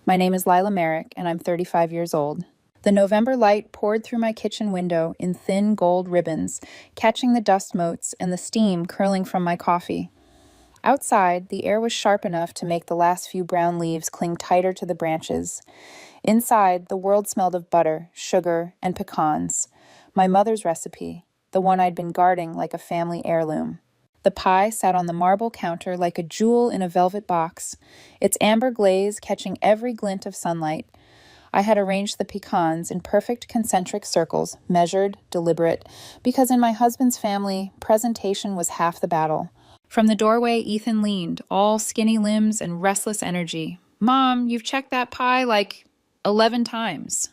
My name is Lila Merrick, and I'm 35 years old. The November light poured through my kitchen window in thin gold ribbons, catching the dust motes and the steam curling from my coffee. Outside, the air was sharp enough to make the last few brown leaves cling tighter to the branches. Inside, the world smelled of butter, sugar, and pecans. My mother's recipe, the one I'd been guarding like a family heirloom. The pie sat on the marble counter like a jewel in a velvet box, its amber glaze catching every glint of sunlight. I had arranged the pecans in perfect concentric circles, measured, deliberate, because in my husband's family, presentation was half the battle. From the doorway, Ethan leaned, all skinny limbs and restless energy. "Mom, you've checked that pie like 11 times.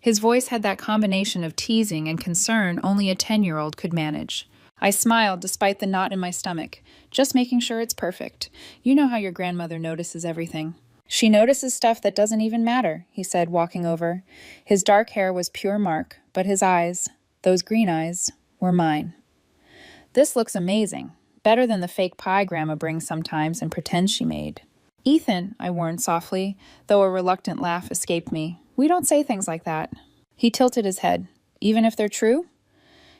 His voice had that combination of teasing and concern only a 10-year-old could manage. I smiled despite the knot in my stomach, just making sure it's perfect. You know how your grandmother notices everything. She notices stuff that doesn't even matter, he said, walking over. His dark hair was pure Mark, but his eyes, those green eyes, were mine. This looks amazing. Better than the fake pie Grandma brings sometimes and pretends she made. Ethan, I warned softly, though a reluctant laugh escaped me. We don't say things like that. He tilted his head. Even if they're true?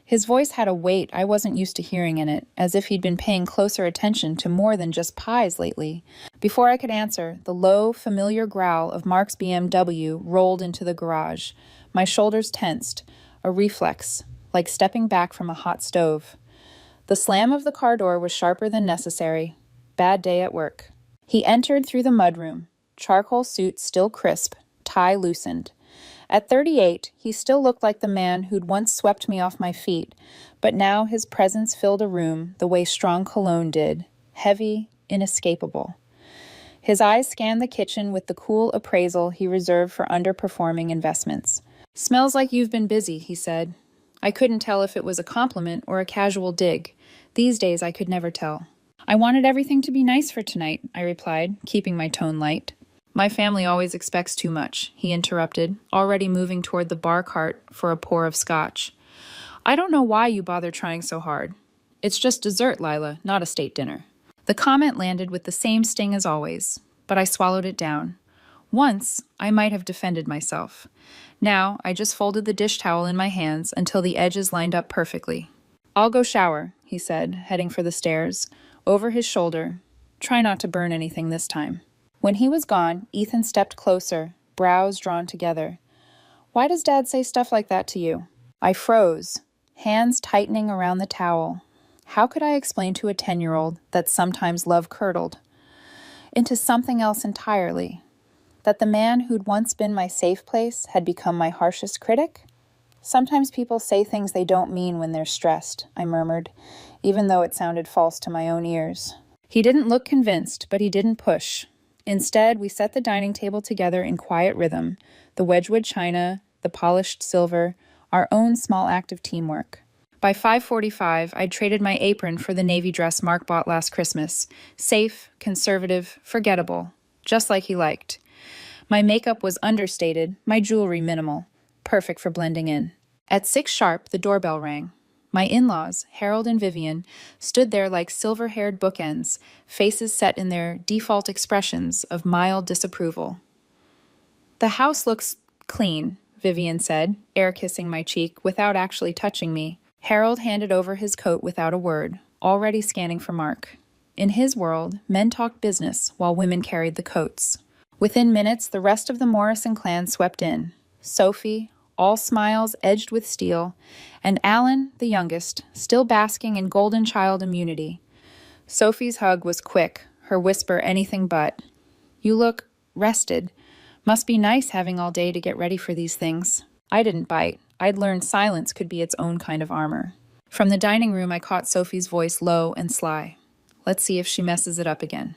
His voice had a weight I wasn't used to hearing in it, as if he'd been paying closer attention to more than just pies lately. Before I could answer, the low, familiar growl of Mark's BMW rolled into the garage. My shoulders tensed, a reflex, like stepping back from a hot stove. The slam of the car door was sharper than necessary. Bad day at work. He entered through the mudroom, charcoal suit still crisp, tie loosened. At 38, he still looked like the man who'd once swept me off my feet, but now his presence filled a room the way strong cologne did, heavy, inescapable. His eyes scanned the kitchen with the cool appraisal he reserved for underperforming investments. "Smells like you've been busy," he said. I couldn't tell if it was a compliment or a casual dig. These days I could never tell. "I wanted everything to be nice for tonight," I replied, keeping my tone light. "My family always expects too much," he interrupted, already moving toward the bar cart for a pour of scotch. "I don't know why you bother trying so hard. It's just dessert, Lila, not a state dinner." The comment landed with the same sting as always, but I swallowed it down. Once, I might have defended myself. Now, I just folded the dish towel in my hands until the edges lined up perfectly. "I'll go shower," he said, heading for the stairs. Over his shoulder, "Try not to burn anything this time." When he was gone, Ethan stepped closer, brows drawn together. "Why does Dad say stuff like that to you?" I froze, hands tightening around the towel. How could I explain to a 10-year-old that sometimes love curdled into something else entirely? That the man who'd once been my safe place had become my harshest critic? "Sometimes people say things they don't mean when they're stressed," I murmured, even though it sounded false to my own ears. He didn't look convinced, but he didn't push. Instead, we set the dining table together in quiet rhythm, the Wedgwood china, the polished silver, our own small act of teamwork. By 5:45, I'd traded my apron for the navy dress Mark bought last Christmas. Safe, conservative, forgettable, just like he liked. My makeup was understated, my jewelry minimal, perfect for blending in. At 6 sharp, the doorbell rang. My in-laws, Harold and Vivian, stood there like silver-haired bookends, faces set in their default expressions of mild disapproval. "The house looks clean," Vivian said, air-kissing my cheek without actually touching me. Harold handed over his coat without a word, already scanning for Mark. In his world, men talked business while women carried the coats. Within minutes, the rest of the Morrison clan swept in. Sophie, all smiles edged with steel, and Alan, the youngest, still basking in golden child immunity. Sophie's hug was quick, her whisper anything but. "You look rested. Must be nice having all day to get ready for these things." I didn't bite. I'd learned silence could be its own kind of armor. From the dining room, I caught Sophie's voice low and sly. "Let's see if she messes it up again."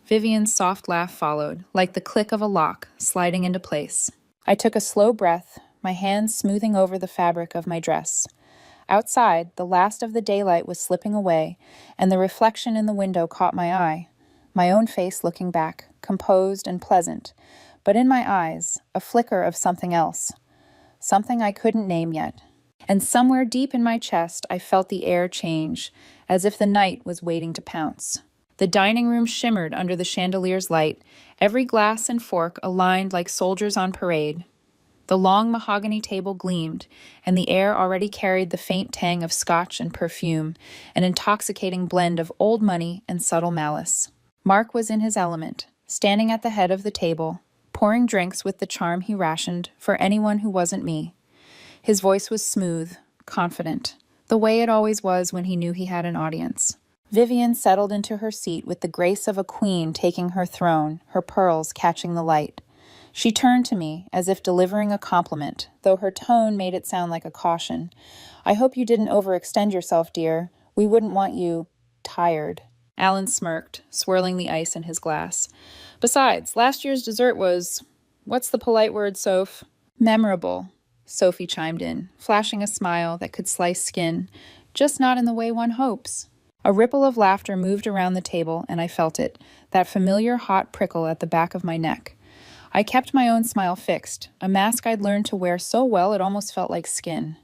Vivian's soft laugh followed, like the click of a lock sliding into place. I took a slow breath, my hands smoothing over the fabric of my dress. Outside, the last of the daylight was slipping away, and the reflection in the window caught my eye. My own face looking back, composed and pleasant, but in my eyes, a flicker of something else. Something I couldn't name yet. And somewhere deep in my chest, I felt the air change, as if the night was waiting to pounce. The dining room shimmered under the chandelier's light, every glass and fork aligned like soldiers on parade. The long mahogany table gleamed, and the air already carried the faint tang of scotch and perfume, an intoxicating blend of old money and subtle malice. Mark was in his element, standing at the head of the table, pouring drinks with the charm he rationed for anyone who wasn't me. His voice was smooth, confident, the way it always was when he knew he had an audience. Vivian settled into her seat with the grace of a queen taking her throne, her pearls catching the light. She turned to me as if delivering a compliment, though her tone made it sound like a caution. "I hope you didn't overextend yourself, dear. We wouldn't want you tired." Alan smirked, swirling the ice in his glass. "Besides, last year's dessert was, what's the polite word, Soph?" "Memorable," Sophie chimed in, flashing a smile that could slice skin, just not in the way one hopes. A ripple of laughter moved around the table, and I felt it, that familiar hot prickle at the back of my neck. I kept my own smile fixed, a mask I'd learned to wear so well it almost felt like skin.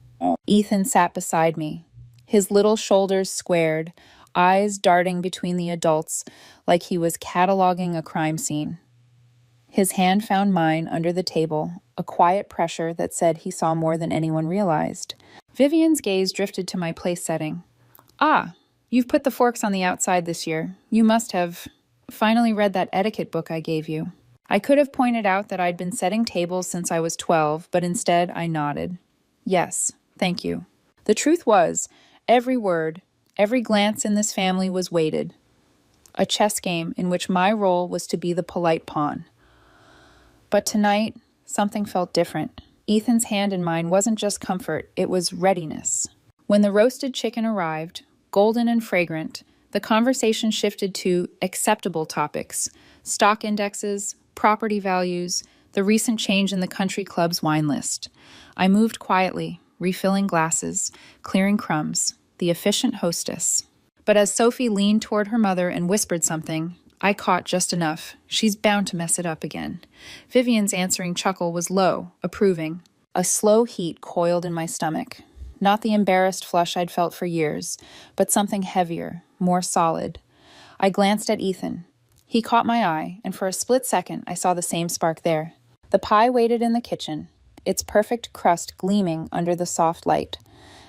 Ethan sat beside me, his little shoulders squared, eyes darting between the adults like he was cataloging a crime scene. His hand found mine under the table, a quiet pressure that said he saw more than anyone realized. Vivian's gaze drifted to my place setting. "Ah, you've put the forks on the outside this year. You must have finally read that etiquette book I gave you." I could have pointed out that I'd been setting tables since I was 12, but instead I nodded. "Yes, thank you." The truth was, every word, every glance in this family was weighted. A chess game in which my role was to be the polite pawn. But tonight, something felt different. Ethan's hand in mine wasn't just comfort, it was readiness. When the roasted chicken arrived, golden and fragrant, the conversation shifted to acceptable topics, stock indexes, property values, the recent change in the country club's wine list. I moved quietly, refilling glasses, clearing crumbs, the efficient hostess. But as Sophie leaned toward her mother and whispered something, I caught just enough. She's bound to mess it up again. Vivian's answering chuckle was low, approving. A slow heat coiled in my stomach. Not the embarrassed flush I'd felt for years, but something heavier, more solid. I glanced at Ethan. He caught my eye, and for a split second I saw the same spark there. The pie waited in the kitchen, its perfect crust gleaming under the soft light.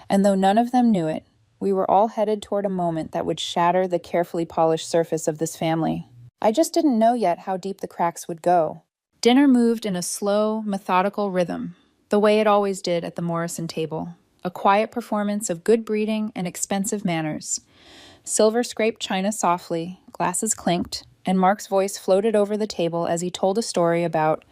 And though none of them knew it, we were all headed toward a moment that would shatter the carefully polished surface of this family. I just didn't know yet how deep the cracks would go. Dinner moved in a slow, methodical rhythm, the way it always did at the Morrison table. A quiet performance of good breeding and expensive manners. Silver scraped china softly, glasses clinked, and Mark's voice floated over the table as he told a story about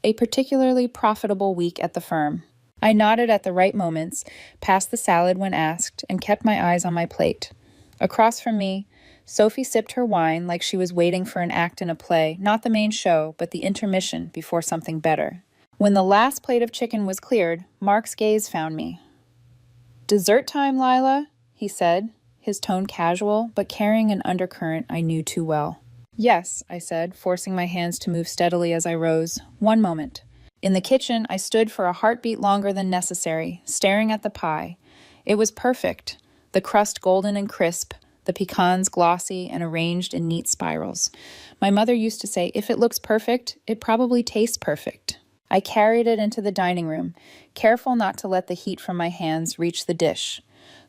a particularly profitable week at the firm. I nodded at the right moments, passed the salad when asked, and kept my eyes on my plate. Across from me, Sophie sipped her wine like she was waiting for an act in a play, not the main show, but the intermission before something better. When the last plate of chicken was cleared, Mark's gaze found me. "Dessert time, Lila," he said, his tone casual, but carrying an undercurrent I knew too well. "Yes," I said, forcing my hands to move steadily as I rose. "One moment." In the kitchen, I stood for a heartbeat longer than necessary, staring at the pie. It was perfect, the crust golden and crisp, the pecans glossy and arranged in neat spirals. My mother used to say, if it looks perfect, it probably tastes perfect. I carried it into the dining room, careful not to let the heat from my hands reach the dish.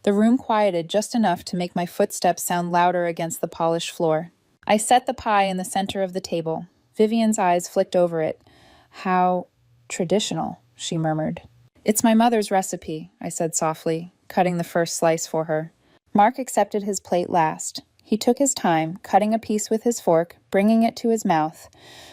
The room quieted just enough to make my footsteps sound louder against the polished floor. I set the pie in the center of the table. Vivian's eyes flicked over it. "How traditional," she murmured. "It's my mother's recipe," I said softly, cutting the first slice for her. Mark accepted his plate last. He took his time, cutting a piece with his fork, bringing it to his mouth.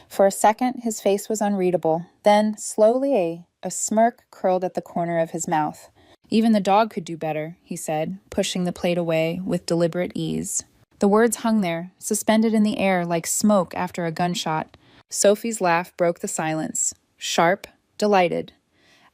For a second, his face was unreadable. Then, slowly, a smirk curled at the corner of his mouth. "Even the dog could do better," he said, pushing the plate away with deliberate ease. The words hung there, suspended in the air like smoke after a gunshot. Sophie's laugh broke the silence. Sharp, delighted.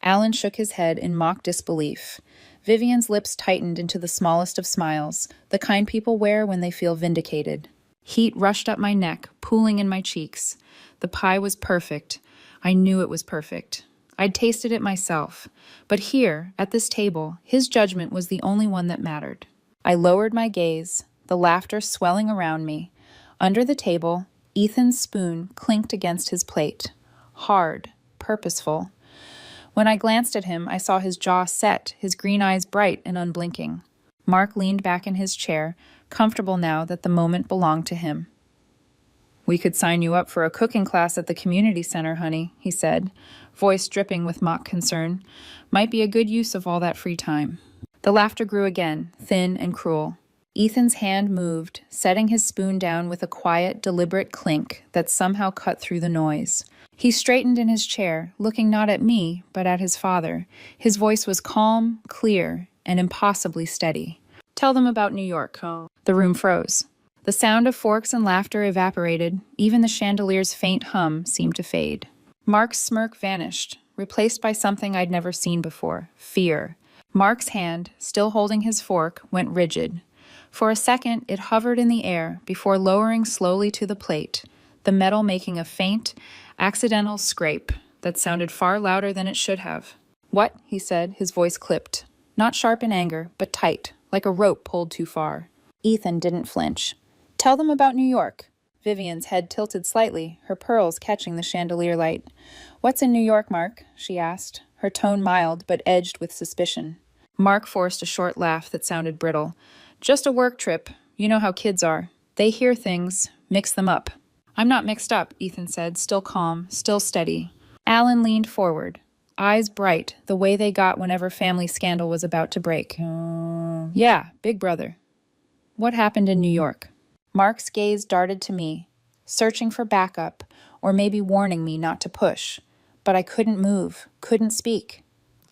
Alan shook his head in mock disbelief. Vivian's lips tightened into the smallest of smiles, the kind people wear when they feel vindicated. Heat rushed up my neck, pooling in my cheeks. The pie was perfect. I knew it was perfect. I'd tasted it myself. But here, at this table, his judgment was the only one that mattered. I lowered my gaze, the laughter swelling around me. Under the table, Ethan's spoon clinked against his plate. Hard, purposeful. When I glanced at him, I saw his jaw set, his green eyes bright and unblinking. Mark leaned back in his chair, comfortable now that the moment belonged to him. "We could sign you up for a cooking class at the community center, honey," he said, voice dripping with mock concern. "Might be a good use of all that free time." The laughter grew again, thin and cruel. Ethan's hand moved, setting his spoon down with a quiet, deliberate clink that somehow cut through the noise. He straightened in his chair, looking not at me, but at his father. His voice was calm, clear, and impossibly steady. "Tell them about New York." The room froze. The sound of forks and laughter evaporated. Even the chandelier's faint hum seemed to fade. Mark's smirk vanished, replaced by something I'd never seen before: fear. Mark's hand, still holding his fork, went rigid. For a second, it hovered in the air before lowering slowly to the plate, the metal making a faint, accidental scrape that sounded far louder than it should have. "What?" he said, his voice clipped. Not sharp in anger, but tight, like a rope pulled too far. Ethan didn't flinch. "Tell them about New York." Vivian's head tilted slightly, her pearls catching the chandelier light. "What's in New York, Mark?" she asked, her tone mild but edged with suspicion. Mark forced a short laugh that sounded brittle. "Just a work trip. You know how kids are. They hear things, mix them up." "I'm not mixed up," Ethan said, still calm, still steady. Alan leaned forward, eyes bright, the way they got whenever family scandal was about to break. "Yeah, big brother." "What happened in New York?" Mark's gaze darted to me, searching for backup, or maybe warning me not to push. But I couldn't move, couldn't speak.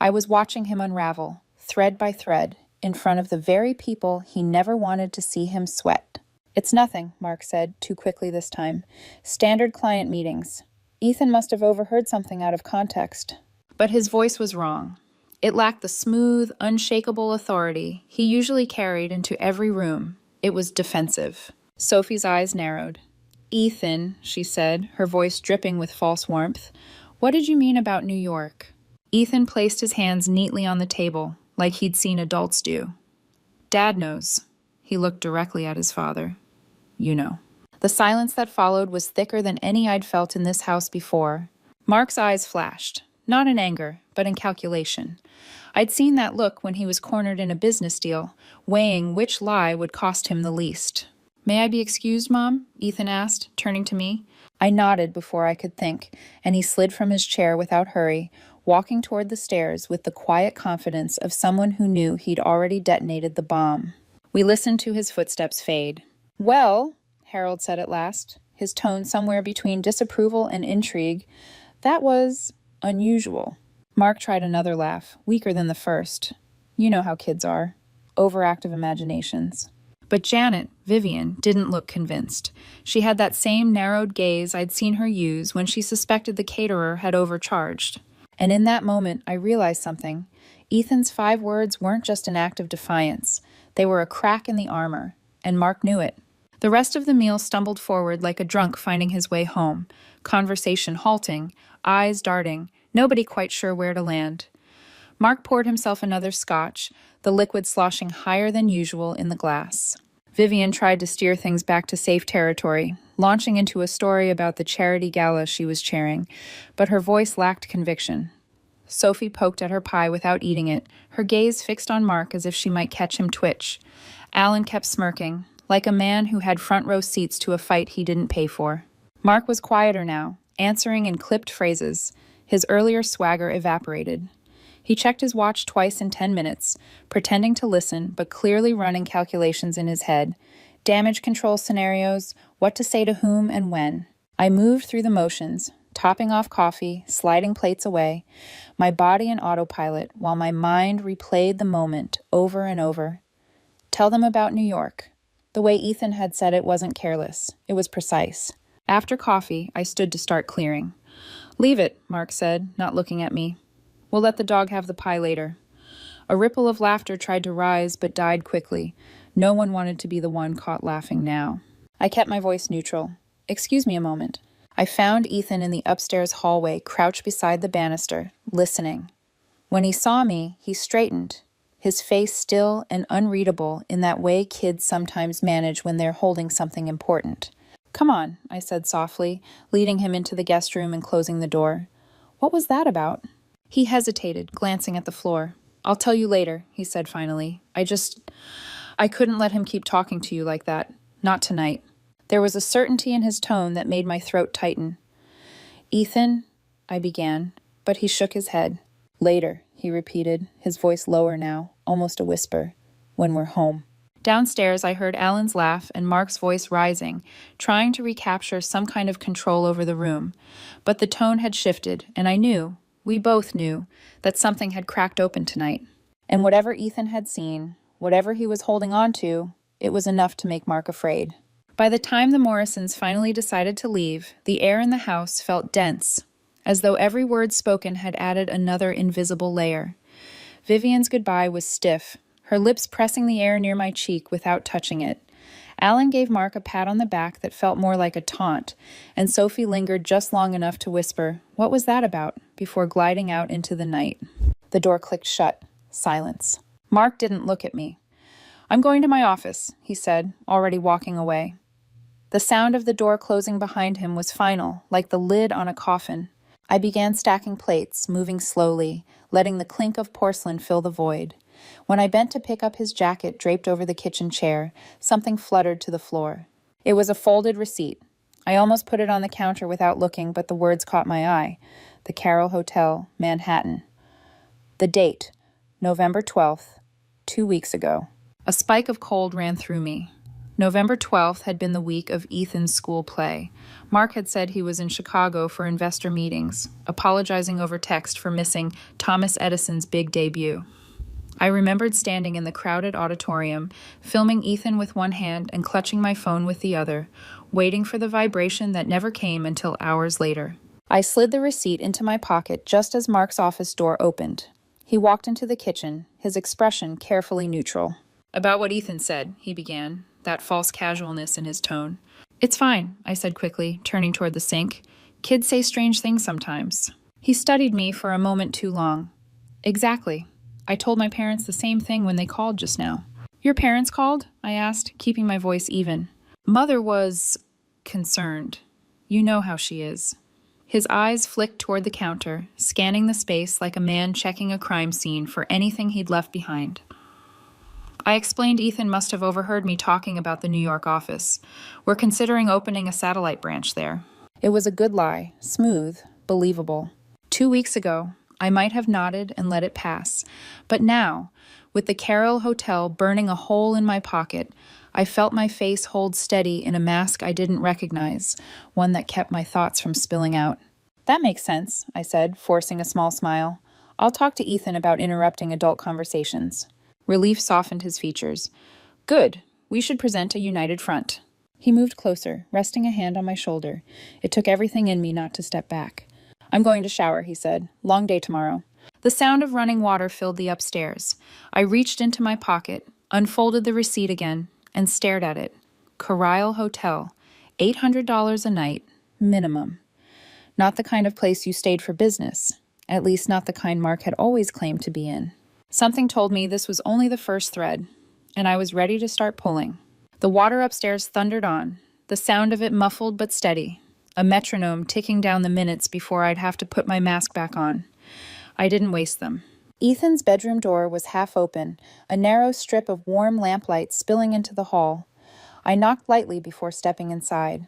I was watching him unravel, thread by thread, in front of the very people he never wanted to see him sweat. "It's nothing," Mark said, too quickly this time. "Standard client meetings." Ethan must have overheard something out of context. But his voice was wrong. It lacked the smooth, unshakable authority he usually carried into every room. It was defensive. Sophie's eyes narrowed. "Ethan," she said, her voice dripping with false warmth, "what did you mean about New York?" Ethan placed his hands neatly on the table, like he'd seen adults do. "Dad knows." He looked directly at his father. "You know." The silence that followed was thicker than any I'd felt in this house before. Mark's eyes flashed, not in anger, but in calculation. I'd seen that look when he was cornered in a business deal, weighing which lie would cost him the least. "May I be excused, Mom?" Ethan asked, turning to me. I nodded before I could think, and he slid from his chair without hurry, walking toward the stairs with the quiet confidence of someone who knew he'd already detonated the bomb. We listened to his footsteps fade. "Well," Harold said at last, his tone somewhere between disapproval and intrigue, "that was unusual." Mark tried another laugh, weaker than the first. You know how kids are. Overactive imaginations. But Janet, Vivian, didn't look convinced. She had that same narrowed gaze I'd seen her use when she suspected the caterer had overcharged. And in that moment, I realized something. Ethan's 5 words weren't just an act of defiance. They were a crack in the armor, and Mark knew it. The rest of the meal stumbled forward like a drunk finding his way home, conversation halting, eyes darting, nobody quite sure where to land. Mark poured himself another scotch, the liquid sloshing higher than usual in the glass. Vivian tried to steer things back to safe territory, launching into a story about the charity gala she was chairing, but her voice lacked conviction. Sophie poked at her pie without eating it, her gaze fixed on Mark as if she might catch him twitch. Alan kept smirking, like a man who had front-row seats to a fight he didn't pay for. Mark was quieter now, answering in clipped phrases. His earlier swagger evaporated. He checked his watch twice in 10 minutes, pretending to listen but clearly running calculations in his head. Damage control scenarios, what to say to whom and when. I moved through the motions, topping off coffee, sliding plates away, my body in autopilot while my mind replayed the moment over and over. Tell them about New York. The way Ethan had said it wasn't careless. It was precise. After coffee, I stood to start clearing. "Leave it," Mark said, not looking at me. "We'll let the dog have the pie later." A ripple of laughter tried to rise but died quickly. No one wanted to be the one caught laughing now. I kept my voice neutral. "Excuse me a moment." I found Ethan in the upstairs hallway, crouched beside the banister, listening. When he saw me, he straightened, his face still and unreadable in that way kids sometimes manage when they're holding something important. "Come on," I said softly, leading him into the guest room and closing the door. "What was that about?" He hesitated, glancing at the floor. "I'll tell you later," he said finally. I couldn't let him keep talking to you like that. Not tonight." There was a certainty in his tone that made my throat tighten. "Ethan," I began, but he shook his head. "Later," he repeated, his voice lower now, almost a whisper. "When we're home." Downstairs, I heard Alan's laugh and Mark's voice rising, trying to recapture some kind of control over the room. But the tone had shifted, and I knew, we both knew, that something had cracked open tonight. And whatever Ethan had seen, whatever he was holding on to, it was enough to make Mark afraid. By the time the Morrisons finally decided to leave, the air in the house felt dense, as though every word spoken had added another invisible layer. Vivian's goodbye was stiff, her lips pressing the air near my cheek without touching it. Alan gave Mark a pat on the back that felt more like a taunt, and Sophie lingered just long enough to whisper, "What was that about?" before gliding out into the night. The door clicked shut. Silence. Mark didn't look at me. "I'm going to my office," he said, already walking away. The sound of the door closing behind him was final, like the lid on a coffin. I began stacking plates, moving slowly, letting the clink of porcelain fill the void. When I bent to pick up his jacket draped over the kitchen chair, something fluttered to the floor. It was a folded receipt. I almost put it on the counter without looking, but the words caught my eye. The Carroll Hotel, Manhattan. The date, November 12th, 2 weeks ago. A spike of cold ran through me. November 12th had been the week of Ethan's school play. Mark had said he was in Chicago for investor meetings, apologizing over text for missing Thomas Edison's big debut. I remembered standing in the crowded auditorium, filming Ethan with one hand and clutching my phone with the other, waiting for the vibration that never came until hours later. I slid the receipt into my pocket just as Mark's office door opened. He walked into the kitchen, his expression carefully neutral. "About what Ethan said," he began, that false casualness in his tone. "It's fine," I said quickly, turning toward the sink. "Kids say strange things sometimes." He studied me for a moment too long. "Exactly. I told my parents the same thing when they called just now." "Your parents called?" I asked, keeping my voice even. "Mother was concerned. You know how she is." His eyes flicked toward the counter, scanning the space like a man checking a crime scene for anything he'd left behind. I explained Ethan must have overheard me talking about the New York office. We're considering opening a satellite branch there. It was a good lie, smooth, believable. 2 weeks ago, I might have nodded and let it pass, but now, with the Carroll Hotel burning a hole in my pocket, I felt my face hold steady in a mask I didn't recognize, one that kept my thoughts from spilling out. "That makes sense," I said, forcing a small smile. "I'll talk to Ethan about interrupting adult conversations." Relief softened his features. "Good. We should present a united front." He moved closer, resting a hand on my shoulder. It took everything in me not to step back. "I'm going to shower," he said. "Long day tomorrow." The sound of running water filled the upstairs. I reached into my pocket, unfolded the receipt again, and stared at it. Carroll Hotel, $800 a night, minimum. Not the kind of place you stayed for business, at least not the kind Mark had always claimed to be in. Something told me this was only the first thread, and I was ready to start pulling. The water upstairs thundered on, the sound of it muffled but steady, a metronome ticking down the minutes before I'd have to put my mask back on. I didn't waste them. Ethan's bedroom door was half open, a narrow strip of warm lamplight spilling into the hall. I knocked lightly before stepping inside.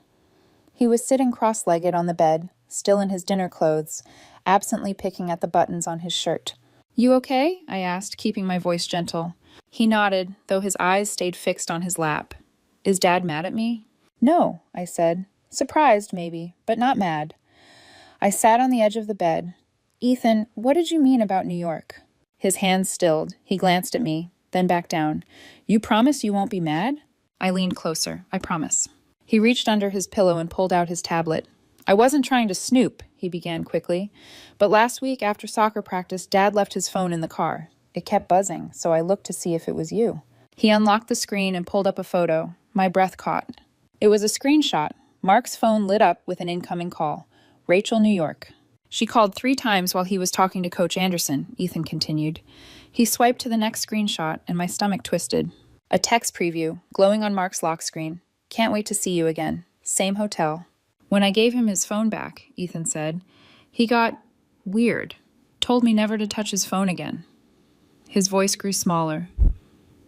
He was sitting cross-legged on the bed, still in his dinner clothes, absently picking at the buttons on his shirt. "You okay?" I asked, keeping my voice gentle. He nodded, though his eyes stayed fixed on his lap. "Is Dad mad at me?" "No," I said. "Surprised, maybe, but not mad." I sat on the edge of the bed. "Ethan, what did you mean about New York?" His hands stilled. He glanced at me, then back down. "You promise you won't be mad?" I leaned closer. "I promise." He reached under his pillow and pulled out his tablet. "I wasn't trying to snoop," he began quickly, "but last week after soccer practice, Dad left his phone in the car. It kept buzzing, so I looked to see if it was you." He unlocked the screen and pulled up a photo. My breath caught. It was a screenshot. Mark's phone lit up with an incoming call. Rachel, New York. "She called 3 times while he was talking to Coach Anderson," Ethan continued. He swiped to the next screenshot, and my stomach twisted. A text preview, glowing on Mark's lock screen. Can't wait to see you again. Same hotel. When I gave him his phone back, Ethan said, he got weird. Told me never to touch his phone again. His voice grew smaller.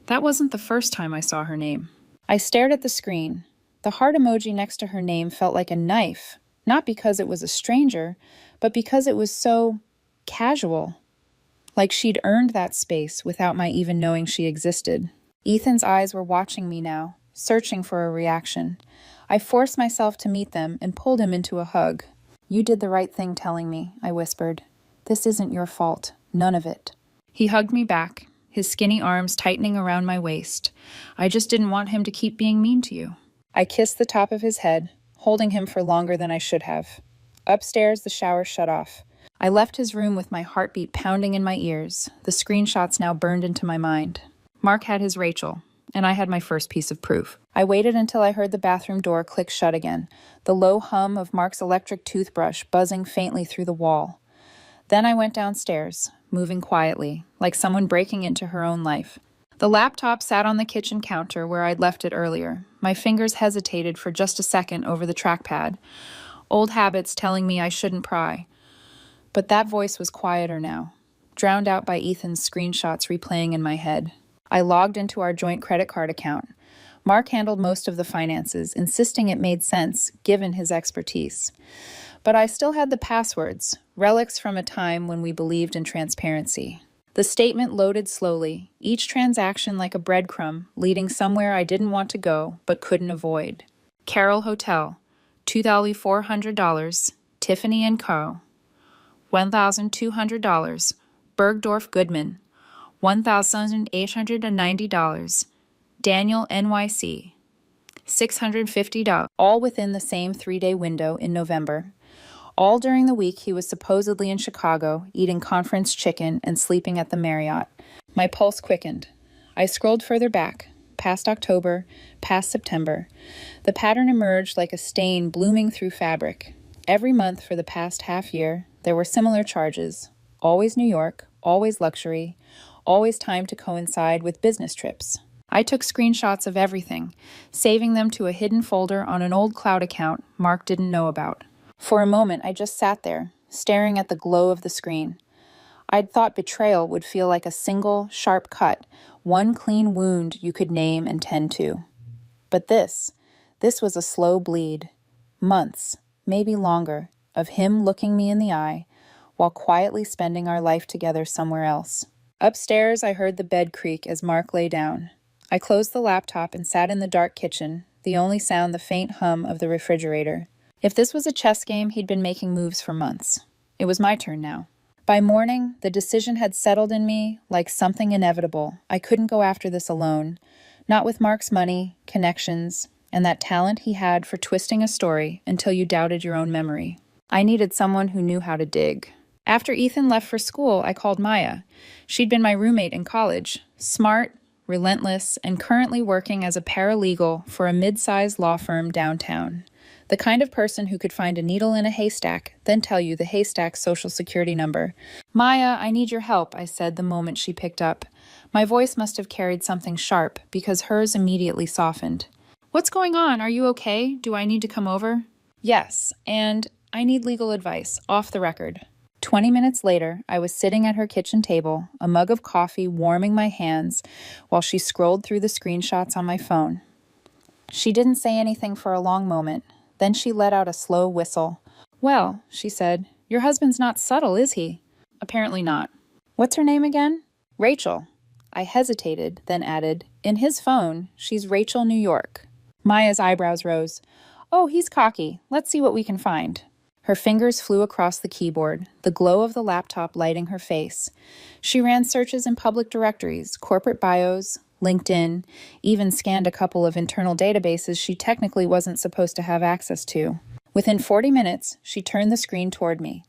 That wasn't the first time I saw her name. I stared at the screen. The heart emoji next to her name felt like a knife, not because it was a stranger, but because it was so casual. Like she'd earned that space without my even knowing she existed. Ethan's eyes were watching me now, searching for a reaction. I forced myself to meet them and pulled him into a hug. You did the right thing telling me, I whispered. This isn't your fault. None of it. He hugged me back, his skinny arms tightening around my waist. I just didn't want him to keep being mean to you. I kissed the top of his head, holding him for longer than I should have. Upstairs, the shower shut off. I left his room with my heartbeat pounding in my ears, the screenshots now burned into my mind. Mark had his Rachel, and I had my first piece of proof. I waited until I heard the bathroom door click shut again, the low hum of Mark's electric toothbrush buzzing faintly through the wall. Then I went downstairs, moving quietly, like someone breaking into her own life. The laptop sat on the kitchen counter where I'd left it earlier. My fingers hesitated for just a second over the trackpad, old habits telling me I shouldn't pry. But that voice was quieter now, drowned out by Ethan's screenshots replaying in my head. I logged into our joint credit card account. Mark handled most of the finances, insisting it made sense, given his expertise. But I still had the passwords, relics from a time when we believed in transparency. The statement loaded slowly, each transaction like a breadcrumb, leading somewhere I didn't want to go, but couldn't avoid. Carroll Hotel, $2,400, Tiffany & Co., $1,200, Bergdorf Goodman, $1,890, Daniel NYC, $650, all within the same 3-day window in November. All during the week he was supposedly in Chicago, eating conference chicken and sleeping at the Marriott. My pulse quickened. I scrolled further back, past October, past September. The pattern emerged like a stain blooming through fabric. Every month for the past half year, there were similar charges. Always New York, always luxury, always timed to coincide with business trips. I took screenshots of everything, saving them to a hidden folder on an old cloud account Mark didn't know about. For a moment, I just sat there, staring at the glow of the screen. I'd thought betrayal would feel like a single, sharp cut, one clean wound you could name and tend to. But this was a slow bleed. Months, maybe longer, of him looking me in the eye, while quietly spending our life together somewhere else. Upstairs, I heard the bed creak as Mark lay down. I closed the laptop and sat in the dark kitchen, the only sound the faint hum of the refrigerator. If this was a chess game, he'd been making moves for months. It was my turn now. By morning, the decision had settled in me like something inevitable. I couldn't go after this alone, not with Mark's money, connections, and that talent he had for twisting a story until you doubted your own memory. I needed someone who knew how to dig. After Ethan left for school, I called Maya. She'd been my roommate in college, smart, relentless, and currently working as a paralegal for a mid-sized law firm downtown. The kind of person who could find a needle in a haystack, then tell you the haystack's social security number. Maya, I need your help, I said the moment she picked up. My voice must have carried something sharp, because hers immediately softened. What's going on? Are you okay? Do I need to come over? Yes, and I need legal advice, off the record. 20 minutes later, I was sitting at her kitchen table, a mug of coffee warming my hands, while she scrolled through the screenshots on my phone. She didn't say anything for a long moment. Then she let out a slow whistle. Well, she said, your husband's not subtle, is he? Apparently not. What's her name again? Rachel. I hesitated, then added, in his phone, she's Rachel New York. Maya's eyebrows rose. Oh, he's cocky. Let's see what we can find. Her fingers flew across the keyboard, the glow of the laptop lighting her face. She ran searches in public directories, corporate bios, LinkedIn, even scanned a couple of internal databases she technically wasn't supposed to have access to. Within 40 minutes, she turned the screen toward me.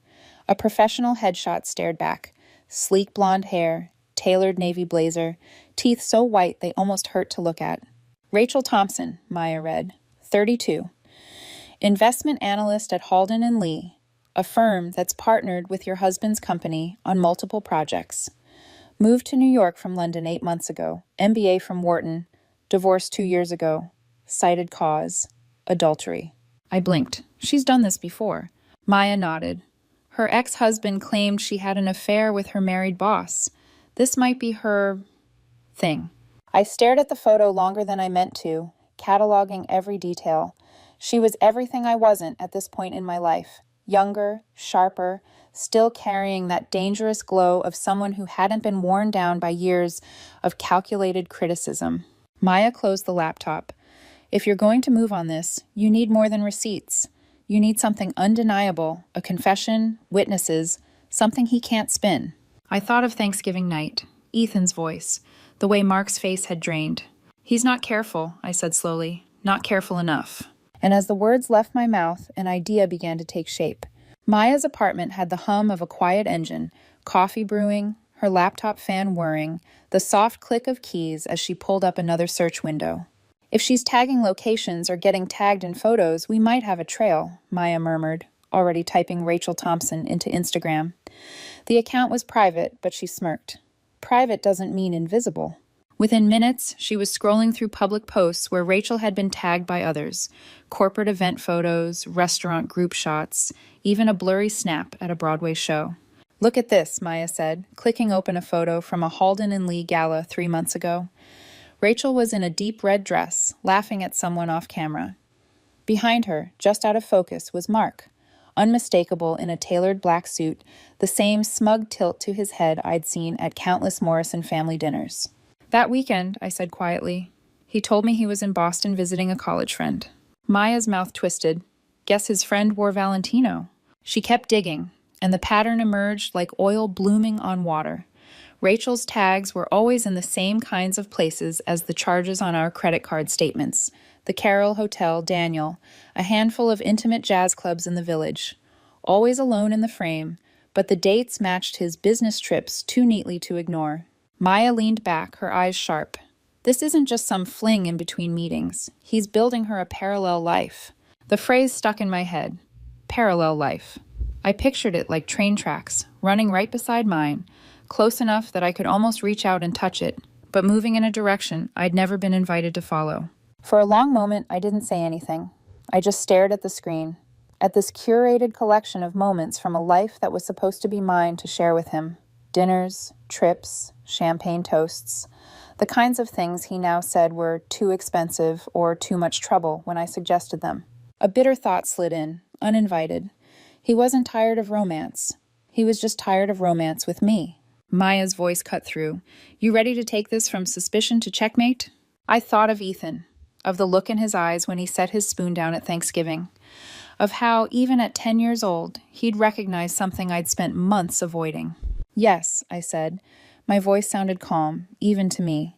A professional headshot stared back. Sleek blonde hair, tailored navy blazer, teeth so white they almost hurt to look at. Rachel Thompson, Maya read, 32. Investment analyst at Halden & Lee, a firm that's partnered with your husband's company on multiple projects. Moved to New York from London 8 months ago. MBA from Wharton. Divorced 2 years ago. Cited cause. Adultery. I blinked. She's done this before. Maya nodded. Her ex-husband claimed she had an affair with her married boss. This might be her thing. I stared at the photo longer than I meant to, cataloging every detail. She was everything I wasn't at this point in my life. Younger, sharper, still carrying that dangerous glow of someone who hadn't been worn down by years of calculated criticism. Maya closed the laptop. If you're going to move on this, you need more than receipts. You need something undeniable, a confession, witnesses, something he can't spin. I thought of Thanksgiving night, Ethan's voice, the way Mark's face had drained. He's not careful, I said slowly, not careful enough. And as the words left my mouth, an idea began to take shape. Maya's apartment had the hum of a quiet engine, coffee brewing, her laptop fan whirring, the soft click of keys as she pulled up another search window. If she's tagging locations or getting tagged in photos, we might have a trail, Maya murmured, already typing Rachel Thompson into Instagram. The account was private, but she smirked. Private doesn't mean invisible. Within minutes, she was scrolling through public posts where Rachel had been tagged by others. Corporate event photos, restaurant group shots, even a blurry snap at a Broadway show. Look at this, Maya said, clicking open a photo from a Halden and Lee gala 3 months ago. Rachel was in a deep red dress, laughing at someone off camera. Behind her, just out of focus, was Mark, unmistakable in a tailored black suit, the same smug tilt to his head I'd seen at countless Morrison family dinners. That weekend, I said quietly. He told me he was in Boston visiting a college friend. Maya's mouth twisted. Guess his friend wore Valentino. She kept digging, and the pattern emerged like oil blooming on water. Rachel's tags were always in the same kinds of places as the charges on our credit card statements. The Carroll Hotel, Daniel, a handful of intimate jazz clubs in the village. Always alone in the frame, but the dates matched his business trips too neatly to ignore. Maya leaned back, her eyes sharp. This isn't just some fling in between meetings. He's building her a parallel life. The phrase stuck in my head. Parallel life. I pictured it like train tracks, running right beside mine, close enough that I could almost reach out and touch it, but moving in a direction I'd never been invited to follow. For a long moment, I didn't say anything. I just stared at the screen, at this curated collection of moments from a life that was supposed to be mine to share with him. Dinners, trips, champagne toasts, the kinds of things he now said were too expensive or too much trouble when I suggested them. A bitter thought slid in, uninvited. He wasn't tired of romance. He was just tired of romance with me. Maya's voice cut through. You ready to take this from suspicion to checkmate? I thought of Ethan, of the look in his eyes when he set his spoon down at Thanksgiving, of how, even at 10 years old, he'd recognize something I'd spent months avoiding. Yes, I said. My voice sounded calm, even to me.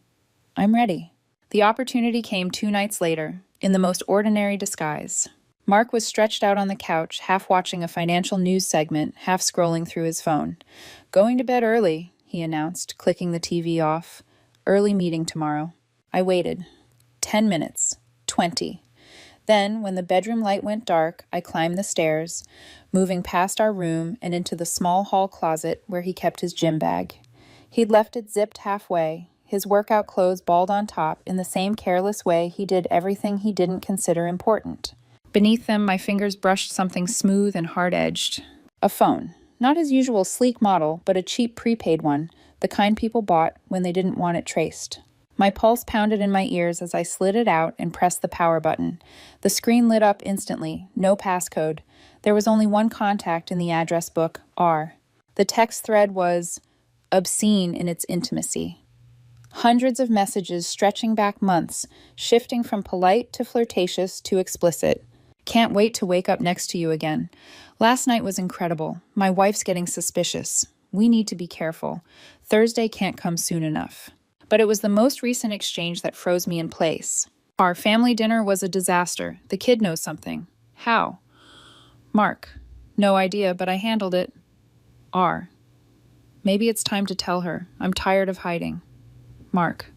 I'm ready. The opportunity came 2 nights later, in the most ordinary disguise. Mark was stretched out on the couch, half watching a financial news segment, half scrolling through his phone. Going to bed early, he announced, clicking the TV off. Early meeting tomorrow. I waited. 10 minutes. 20. Then, when the bedroom light went dark, I climbed the stairs, moving past our room and into the small hall closet where he kept his gym bag. He'd left it zipped halfway, his workout clothes balled on top in the same careless way he did everything he didn't consider important. Beneath them, my fingers brushed something smooth and hard-edged. A phone. Not his usual sleek model, but a cheap prepaid one, the kind people bought when they didn't want it traced. My pulse pounded in my ears as I slid it out and pressed the power button. The screen lit up instantly, no passcode. There was only one contact in the address book, R. The text thread was obscene in its intimacy. Hundreds of messages stretching back months, shifting from polite to flirtatious to explicit. Can't wait to wake up next to you again. Last night was incredible. My wife's getting suspicious. We need to be careful. Thursday can't come soon enough. But it was the most recent exchange that froze me in place. Our family dinner was a disaster. The kid knows something. How? Mark. No idea, but I handled it. R. Maybe it's time to tell her. I'm tired of hiding. Mark.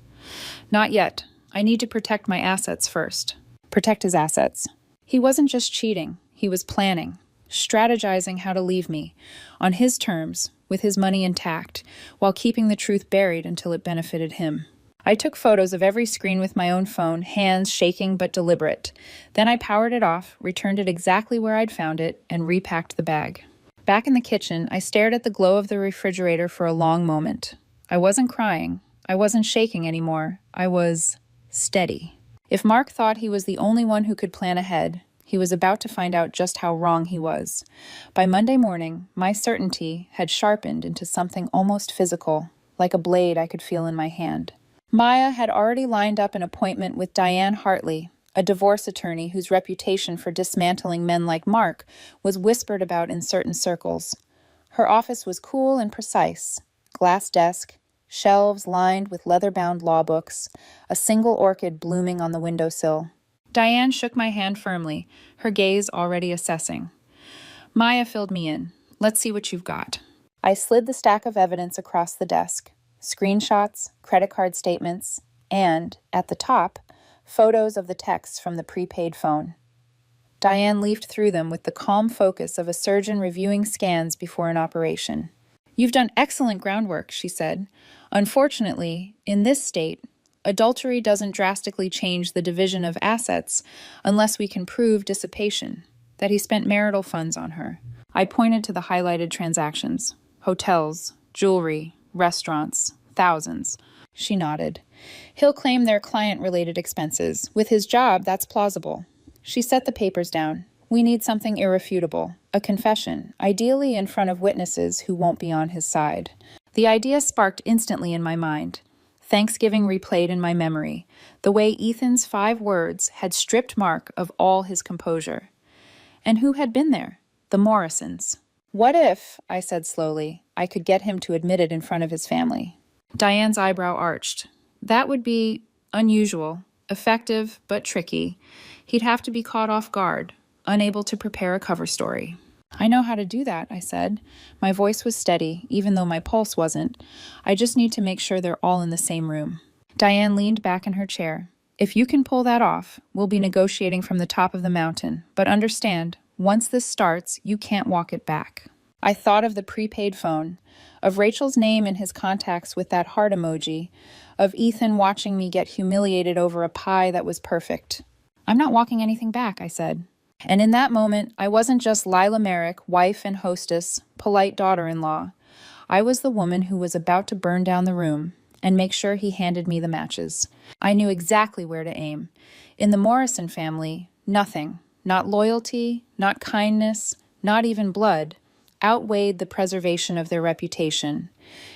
Not yet. I need to protect my assets first. Protect his assets. He wasn't just cheating. He was planning, strategizing how to leave me, on his terms, with his money intact, while keeping the truth buried until it benefited him. I took photos of every screen with my own phone, hands shaking but deliberate. Then I powered it off, returned it exactly where I'd found it, and repacked the bag. Back in the kitchen, I stared at the glow of the refrigerator for a long moment. I wasn't crying. I wasn't shaking anymore. I was steady. If Mark thought he was the only one who could plan ahead, he was about to find out just how wrong he was. By Monday morning, my certainty had sharpened into something almost physical, like a blade I could feel in my hand. Maya had already lined up an appointment with Diane Hartley, a divorce attorney whose reputation for dismantling men like Mark was whispered about in certain circles. Her office was cool and precise: glass desk, shelves lined with leather-bound law books, a single orchid blooming on the windowsill. Diane shook my hand firmly, her gaze already assessing. Maya filled me in. Let's see what you've got. I slid the stack of evidence across the desk. Screenshots, credit card statements, and, at the top, photos of the texts from the prepaid phone. Diane leafed through them with the calm focus of a surgeon reviewing scans before an operation. You've done excellent groundwork, she said. Unfortunately, in this state, adultery doesn't drastically change the division of assets unless we can prove dissipation, that he spent marital funds on her. I pointed to the highlighted transactions. Hotels, jewelry, restaurants, thousands. She nodded. He'll claim they're client-related expenses. With his job, that's plausible. She set the papers down. We need something irrefutable, a confession, ideally in front of witnesses who won't be on his side. The idea sparked instantly in my mind. Thanksgiving replayed in my memory, the way Ethan's 5 words had stripped Mark of all his composure. And who had been there? The Morrisons. What if, I said slowly, I could get him to admit it in front of his family? Diane's eyebrow arched. That would be unusual, effective, but tricky. He'd have to be caught off guard, unable to prepare a cover story. I know how to do that, I said. My voice was steady, even though my pulse wasn't. I just need to make sure they're all in the same room. Diane leaned back in her chair. If you can pull that off, we'll be negotiating from the top of the mountain. But understand, once this starts, you can't walk it back. I thought of the prepaid phone, of Rachel's name in his contacts with that heart emoji, of Ethan watching me get humiliated over a pie that was perfect. I'm not walking anything back, I said. And in that moment, I wasn't just Lila Merrick, wife and hostess, polite daughter-in-law. I was the woman who was about to burn down the room and make sure he handed me the matches. I knew exactly where to aim. In the Morrison family, nothing, not loyalty, not kindness, not even blood, outweighed the preservation of their reputation,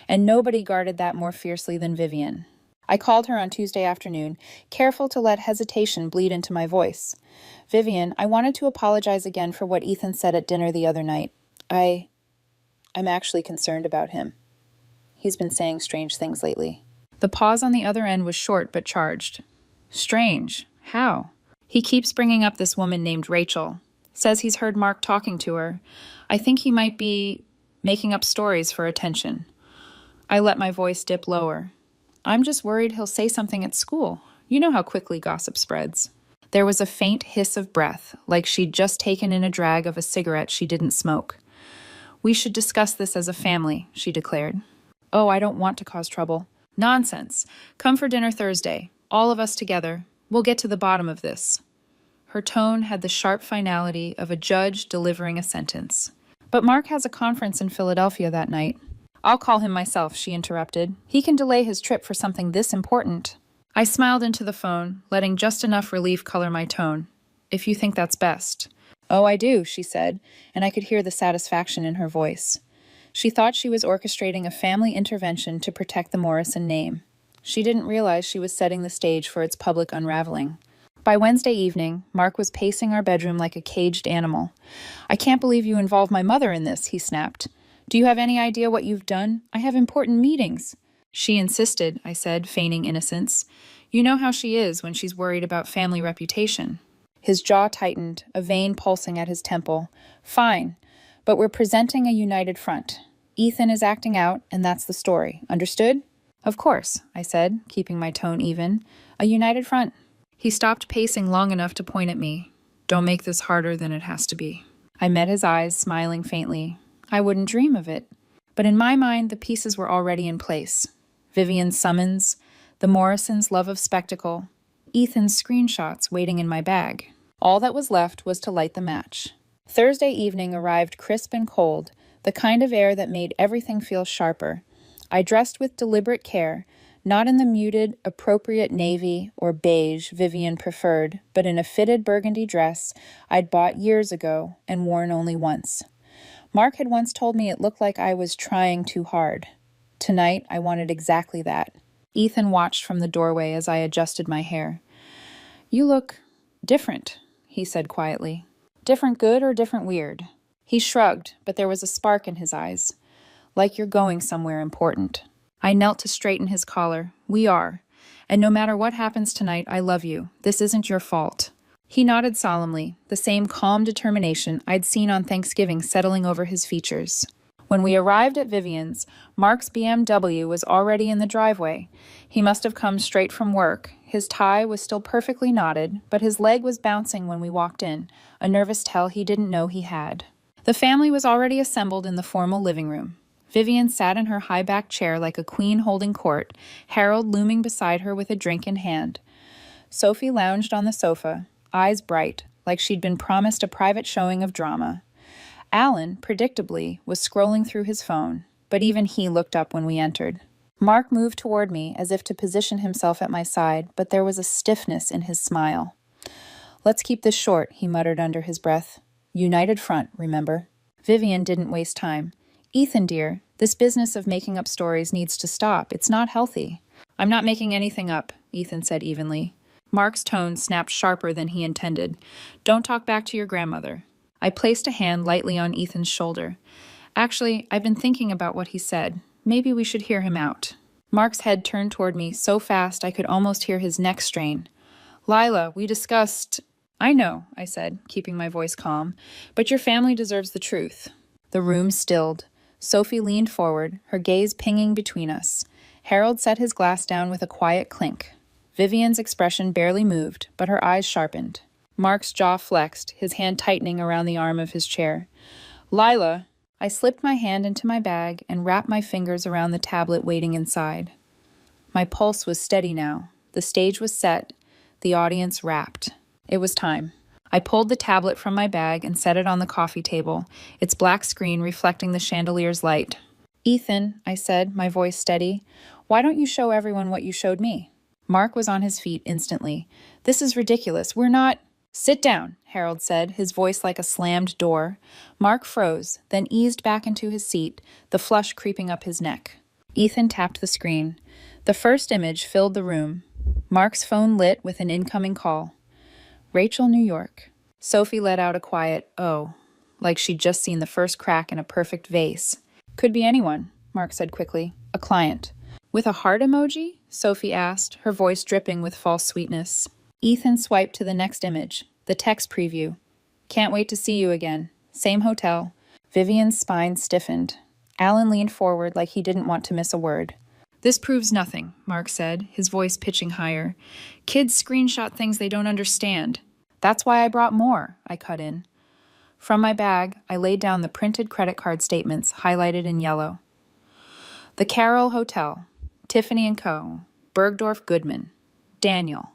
and nobody guarded that more fiercely than Vivian. I called her on Tuesday afternoon, careful to let hesitation bleed into my voice. Vivian, I wanted to apologize again for what Ethan said at dinner the other night. I'm actually concerned about him. He's been saying strange things lately. The pause on the other end was short but charged. Strange? How? He keeps bringing up this woman named Rachel. Says he's heard Mark talking to her. I think he might be making up stories for attention. I let my voice dip lower. I'm just worried he'll say something at school. You know how quickly gossip spreads. There was a faint hiss of breath, like she'd just taken in a drag of a cigarette she didn't smoke. We should discuss this as a family, she declared. Oh, I don't want to cause trouble. Nonsense. Come for dinner Thursday. All of us together. We'll get to the bottom of this. Her tone had the sharp finality of a judge delivering a sentence. But Mark has a conference in Philadelphia that night. I'll call him myself, she interrupted. He can delay his trip for something this important. I smiled into the phone, letting just enough relief color my tone. If you think that's best. Oh, I do, she said, and I could hear the satisfaction in her voice. She thought she was orchestrating a family intervention to protect the Morrison name. She didn't realize she was setting the stage for its public unraveling. By Wednesday evening, Mark was pacing our bedroom like a caged animal. I can't believe you involved my mother in this, he snapped. Do you have any idea what you've done? I have important meetings. She insisted, I said, feigning innocence. You know how she is when she's worried about family reputation. His jaw tightened, a vein pulsing at his temple. Fine, but we're presenting a united front. Ethan is acting out, and that's the story. Understood? Of course, I said, keeping my tone even. A united front. He stopped pacing long enough to point at me. Don't make this harder than it has to be. I met his eyes, smiling faintly. I wouldn't dream of it. But in my mind, the pieces were already in place. Vivian's summons, the Morrisons' love of spectacle, Ethan's screenshots waiting in my bag. All that was left was to light the match. Thursday evening arrived crisp and cold, the kind of air that made everything feel sharper. I dressed with deliberate care, not in the muted, appropriate navy or beige Vivian preferred, but in a fitted burgundy dress I'd bought years ago and worn only once. Mark had once told me it looked like I was trying too hard. Tonight, I wanted exactly that. Ethan watched from the doorway as I adjusted my hair. "You look different," he said quietly. "Different good or different weird?" He shrugged, but there was a spark in his eyes. "Like you're going somewhere important." I knelt to straighten his collar. "We are. And no matter what happens tonight, I love you. This isn't your fault." He nodded solemnly, the same calm determination I'd seen on Thanksgiving settling over his features. When we arrived at Vivian's, Mark's BMW was already in the driveway. He must have come straight from work. His tie was still perfectly knotted, but his leg was bouncing when we walked in, a nervous tell he didn't know he had. The family was already assembled in the formal living room. Vivian sat in her high-backed chair like a queen holding court, Harold looming beside her with a drink in hand. Sophie lounged on the sofa, eyes bright, like she'd been promised a private showing of drama. Alan, predictably, was scrolling through his phone, but even he looked up when we entered. Mark moved toward me as if to position himself at my side, but there was a stiffness in his smile. "Let's keep this short," he muttered under his breath. "United front, remember?" Vivian didn't waste time. "Ethan, dear, this business of making up stories needs to stop. It's not healthy." "I'm not making anything up," Ethan said evenly. Mark's tone snapped sharper than he intended. "Don't talk back to your grandmother." I placed a hand lightly on Ethan's shoulder. "Actually, I've been thinking about what he said. Maybe we should hear him out." Mark's head turned toward me so fast I could almost hear his neck strain. "Lila, we discussed—" "I know," I said, keeping my voice calm, "but your family deserves the truth." The room stilled. Sophie leaned forward, her gaze pinging between us. Harold set his glass down with a quiet clink. Vivian's expression barely moved, but her eyes sharpened. Mark's jaw flexed, his hand tightening around the arm of his chair. "Lila!" I slipped my hand into my bag and wrapped my fingers around the tablet waiting inside. My pulse was steady now. The stage was set, the audience rapt. It was time. I pulled the tablet from my bag and set it on the coffee table, its black screen reflecting the chandelier's light. "Ethan," I said, my voice steady, "why don't you show everyone what you showed me?" Mark was on his feet instantly. "This is ridiculous. We're not—" "Sit down," Harold said, his voice like a slammed door. Mark froze, then eased back into his seat, the flush creeping up his neck. Ethan tapped the screen. The first image filled the room. Mark's phone lit with an incoming call. "Rachel, New York." Sophie let out a quiet, "Oh," like she'd just seen the first crack in a perfect vase. "Could be anyone," Mark said quickly. "A client." "With a heart emoji?" Sophie asked, her voice dripping with false sweetness. Ethan swiped to the next image, the text preview. "Can't wait to see you again. Same hotel." Vivian's spine stiffened. Alan leaned forward like he didn't want to miss a word. "This proves nothing," Mark said, his voice pitching higher. "Kids screenshot things they don't understand." "That's why I brought more," I cut in. From my bag, I laid down the printed credit card statements highlighted in yellow. The Carroll Hotel, Tiffany & Co., Bergdorf Goodman, Daniel.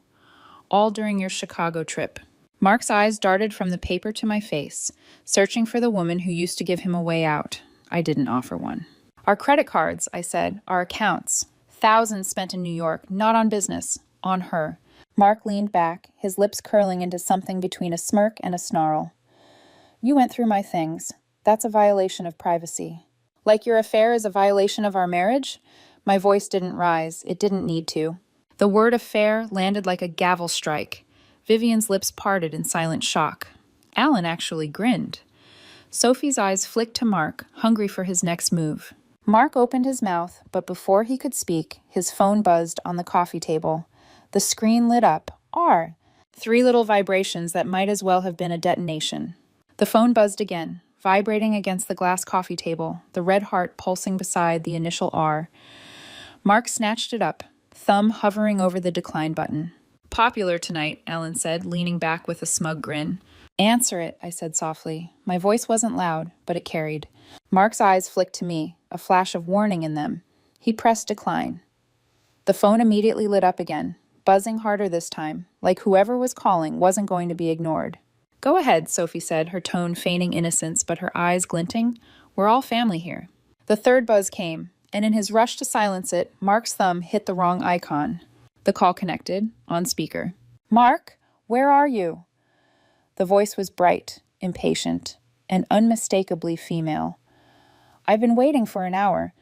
All during your Chicago trip. Mark's eyes darted from the paper to my face, searching for the woman who used to give him a way out. I didn't offer one. "Our credit cards," I said, "our accounts. Thousands spent in New York, not on business, on her." Mark leaned back, his lips curling into something between a smirk and a snarl. "You went through my things. That's a violation of privacy." "Like your affair is a violation of our marriage?" My voice didn't rise. It didn't need to. The word affair landed like a gavel strike. Vivian's lips parted in silent shock. Alan actually grinned. Sophie's eyes flicked to Mark, hungry for his next move. Mark opened his mouth, but before he could speak, his phone buzzed on the coffee table. The screen lit up. R. 3 little vibrations that might as well have been a detonation. The phone buzzed again, vibrating against the glass coffee table, the red heart pulsing beside the initial R. Mark snatched it up, thumb hovering over the decline button. "Popular tonight," Alan said, leaning back with a smug grin. Answer it, I said softly. My voice wasn't loud, but it carried. Mark's eyes flicked to me, a flash of warning in them. He pressed decline. The phone immediately lit up again, buzzing harder this time, like whoever was calling wasn't going to be ignored. Go ahead, Sophie said, her tone feigning innocence but her eyes glinting. We're all family here. The third buzz came, and in his rush to silence it, Mark's thumb hit the wrong icon. The call connected, on speaker. Mark, where are you? The voice was bright, impatient, and unmistakably female. I've been waiting for an hour.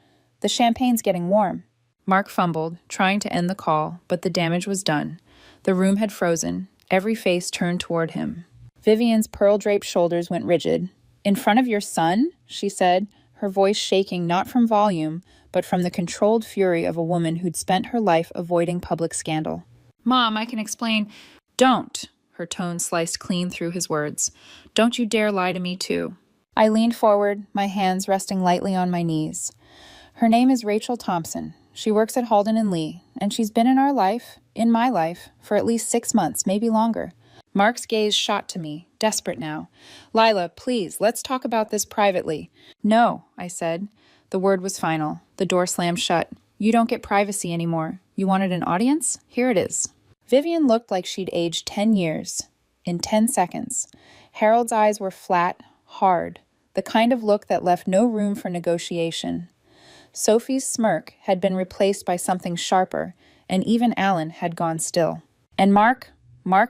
The champagne's getting warm. Mark fumbled, trying to end the call, but the damage was done. The room had frozen, every face turned toward him. Vivian's pearl-draped shoulders went rigid. In front of your son? She said, her voice shaking not from volume, but from the controlled fury of a woman who'd spent her life avoiding public scandal. Mom, I can explain. Don't. Her tone sliced clean through his words. Don't you dare lie to me, too. I leaned forward, my hands resting lightly on my knees. Her name is Rachel Thompson. She works at Halden & Lee, and she's been in our life, in my life, for at least 6 months, maybe longer. Mark's gaze shot to me, desperate now. Lila, please, let's talk about this privately. No, I said. The word was final. The door slammed shut. You don't get privacy anymore. You wanted an audience? Here it is. Vivian looked like she'd aged 10 years. In 10 seconds. Harold's eyes were flat, hard, the kind of look that left no room for negotiation. Sophie's smirk had been replaced by something sharper, and even Alan had gone still. And Mark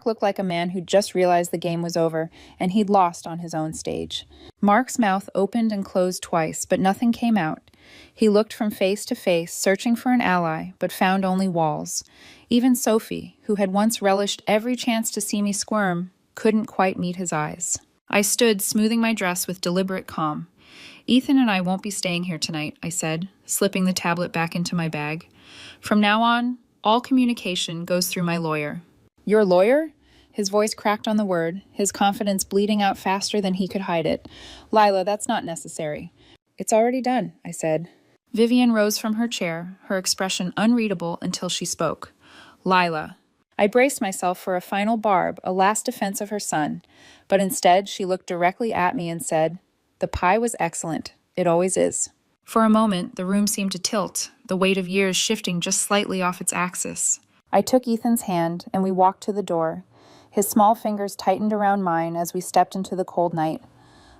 looked like a man who'd just realized the game was over, and he'd lost on his own stage. Mark's mouth opened and closed twice, but nothing came out. He looked from face to face, searching for an ally, but found only walls. Even Sophie, who had once relished every chance to see me squirm, couldn't quite meet his eyes. I stood, smoothing my dress with deliberate calm. Ethan and I won't be staying here tonight, I said, slipping the tablet back into my bag. From now on, all communication goes through my lawyer. Your lawyer? His voice cracked on the word, his confidence bleeding out faster than he could hide it. Lila, that's not necessary. It's already done, I said. Vivian rose from her chair, her expression unreadable until she spoke. Lila. I braced myself for a final barb, a last defense of her son, but instead she looked directly at me and said, The pie was excellent. It always is. For a moment, the room seemed to tilt, the weight of years shifting just slightly off its axis. I took Ethan's hand, and we walked to the door. His small fingers tightened around mine as we stepped into the cold night.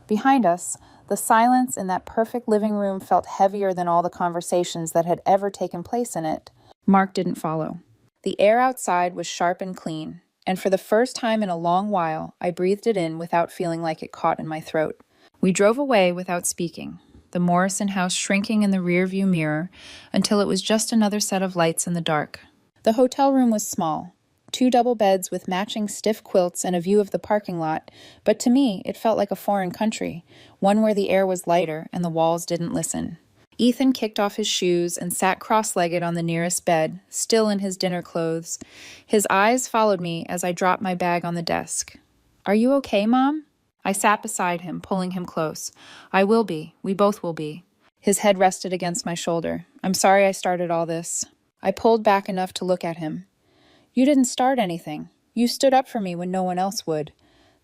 Behind us, the silence in that perfect living room felt heavier than all the conversations that had ever taken place in it. Mark didn't follow. The air outside was sharp and clean, and for the first time in a long while, I breathed it in without feeling like it caught in my throat. We drove away without speaking, the Morrison house shrinking in the rearview mirror until it was just another set of lights in the dark. The hotel room was small, 2 double beds with matching stiff quilts and a view of the parking lot, but to me it felt like a foreign country, one where the air was lighter and the walls didn't listen. Ethan kicked off his shoes and sat cross-legged on the nearest bed, still in his dinner clothes. His eyes followed me as I dropped my bag on the desk. Are you okay, Mom? I sat beside him, pulling him close. I will be. We both will be. His head rested against my shoulder. I'm sorry I started all this. I pulled back enough to look at him. You didn't start anything. You stood up for me when no one else would.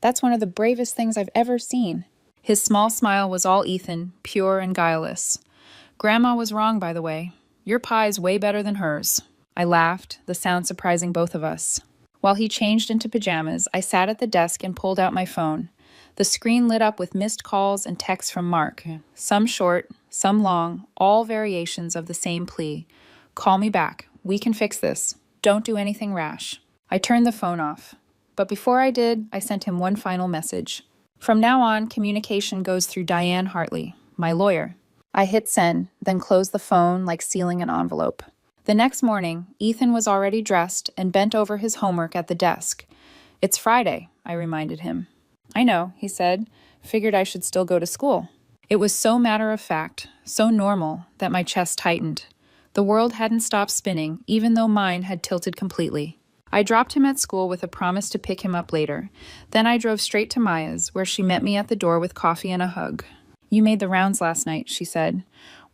That's one of the bravest things I've ever seen. His small smile was all Ethan, pure and guileless. Grandma was wrong, by the way. Your pie's way better than hers. I laughed, the sound surprising both of us. While he changed into pajamas, I sat at the desk and pulled out my phone. The screen lit up with missed calls and texts from Mark. Some short, some long, all variations of the same plea. Call me back. We can fix this. Don't do anything rash. I turned the phone off. But before I did, I sent him one final message. From now on, communication goes through Diane Hartley, my lawyer. I hit send, then closed the phone like sealing an envelope. The next morning, Ethan was already dressed and bent over his homework at the desk. It's Friday, I reminded him. I know, he said. Figured I should still go to school. It was so matter-of-fact, so normal, that my chest tightened. The world hadn't stopped spinning, even though mine had tilted completely. I dropped him at school with a promise to pick him up later. Then I drove straight to Maya's, where she met me at the door with coffee and a hug. You made the rounds last night, she said.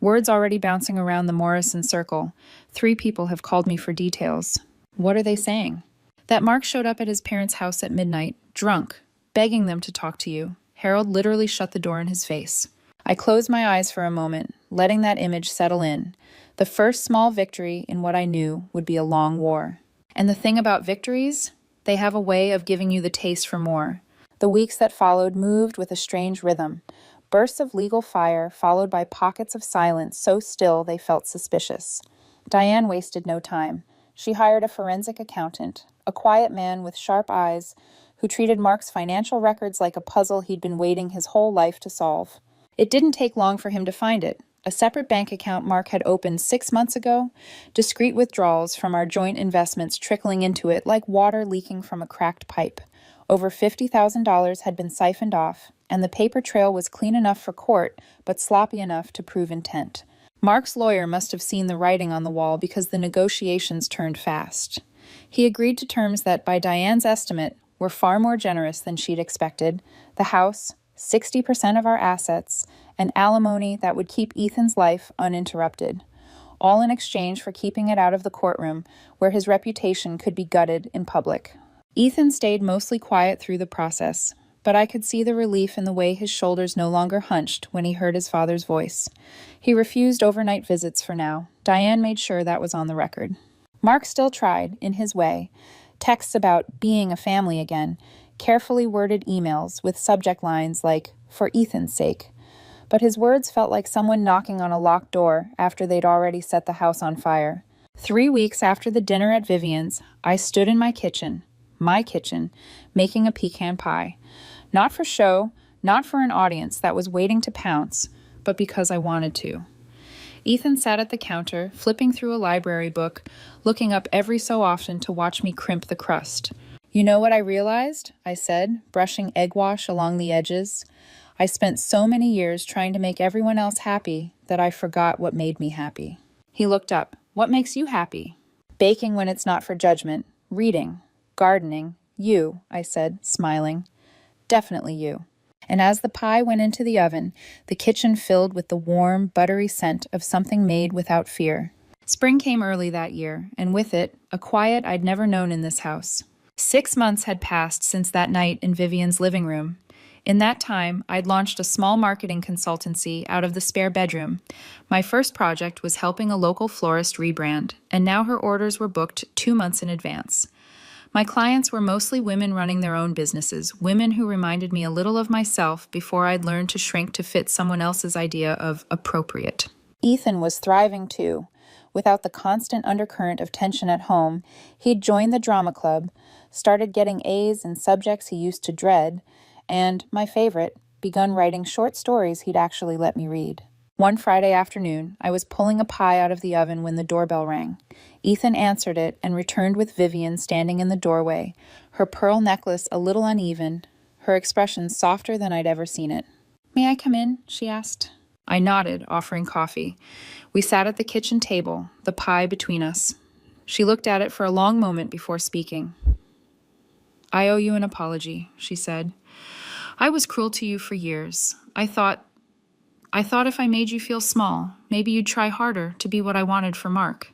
Words already bouncing around the Morrison circle. 3 people have called me for details. What are they saying? That Mark showed up at his parents' house at midnight, drunk, begging them to talk to you. Harold literally shut the door in his face. I closed my eyes for a moment, letting that image settle in. The first small victory in what I knew would be a long war. And the thing about victories, they have a way of giving you the taste for more. The weeks that followed moved with a strange rhythm. Bursts of legal fire followed by pockets of silence so still they felt suspicious. Diane wasted no time. She hired a forensic accountant, a quiet man with sharp eyes who treated Mark's financial records like a puzzle he'd been waiting his whole life to solve. It didn't take long for him to find it. A separate bank account Mark had opened 6 months ago, discreet withdrawals from our joint investments trickling into it like water leaking from a cracked pipe. Over $50,000 had been siphoned off, and the paper trail was clean enough for court, but sloppy enough to prove intent. Mark's lawyer must have seen the writing on the wall because the negotiations turned fast. He agreed to terms that, by Diane's estimate, were far more generous than she'd expected: the house, 60% of our assets, and alimony that would keep Ethan's life uninterrupted, all in exchange for keeping it out of the courtroom where his reputation could be gutted in public. Ethan stayed mostly quiet through the process, but I could see the relief in the way his shoulders no longer hunched when he heard his father's voice. He refused overnight visits for now. Diane made sure that was on the record. Mark still tried, in his way, texts about being a family again, carefully worded emails with subject lines like, "For Ethan's sake." But his words felt like someone knocking on a locked door after they'd already set the house on fire. 3 weeks after the dinner at Vivian's, I stood in my kitchen, making a pecan pie. Not for show, not for an audience that was waiting to pounce, but because I wanted to. Ethan sat at the counter, flipping through a library book, looking up every so often to watch me crimp the crust. "You know what I realized?" I said, brushing egg wash along the edges. "I spent so many years trying to make everyone else happy that I forgot what made me happy." He looked up. "What makes you happy?" "Baking when it's not for judgment. Reading. Gardening. You," I said, smiling. "Definitely you." And as the pie went into the oven, the kitchen filled with the warm, buttery scent of something made without fear. Spring came early that year, and with it, a quiet I'd never known in this house. 6 months had passed since that night in Vivian's living room. In that time, I'd launched a small marketing consultancy out of the spare bedroom. My first project was helping a local florist rebrand, and now her orders were booked 2 months in advance. My clients were mostly women running their own businesses, women who reminded me a little of myself before I'd learned to shrink to fit someone else's idea of appropriate. Ethan was thriving too. Without the constant undercurrent of tension at home, he'd joined the drama club, started getting A's in subjects he used to dread, and, my favorite, begun writing short stories he'd actually let me read. One Friday afternoon, I was pulling a pie out of the oven when the doorbell rang. Ethan answered it and returned with Vivian standing in the doorway, her pearl necklace a little uneven, her expression softer than I'd ever seen it. "May I come in?" she asked. I nodded, offering coffee. We sat at the kitchen table, the pie between us. She looked at it for a long moment before speaking. "I owe you an apology," she said. "I was cruel to you for years. I thought if I made you feel small, maybe you'd try harder to be what I wanted for Mark.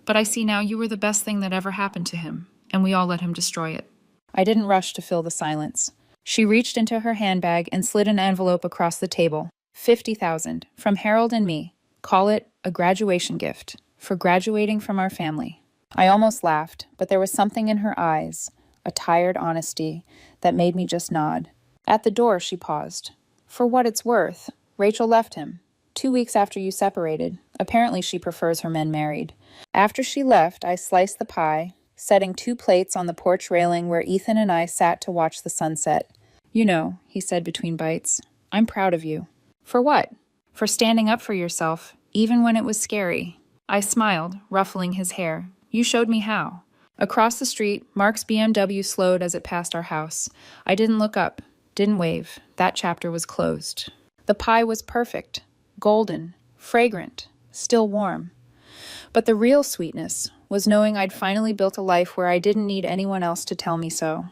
But I see now you were the best thing that ever happened to him, and we all let him destroy it." I didn't rush to fill the silence. She reached into her handbag and slid an envelope across the table. 50,000 from Harold and me. Call it a graduation gift for graduating from our family. I almost laughed, but there was something in her eyes, a tired honesty, that made me just nod. At the door, she paused. "For what it's worth, Rachel left him 2 weeks after you separated. Apparently she prefers her men married." After she left, I sliced the pie, setting 2 plates on the porch railing where Ethan and I sat to watch the sunset. "You know," he said between bites, "I'm proud of you." "For what?" "For standing up for yourself, even when it was scary." I smiled, ruffling his hair. "You showed me how." Across the street, Mark's BMW slowed as it passed our house. I didn't look up, didn't wave. That chapter was closed. The pie was perfect, golden, fragrant, still warm. But the real sweetness was knowing I'd finally built a life where I didn't need anyone else to tell me so.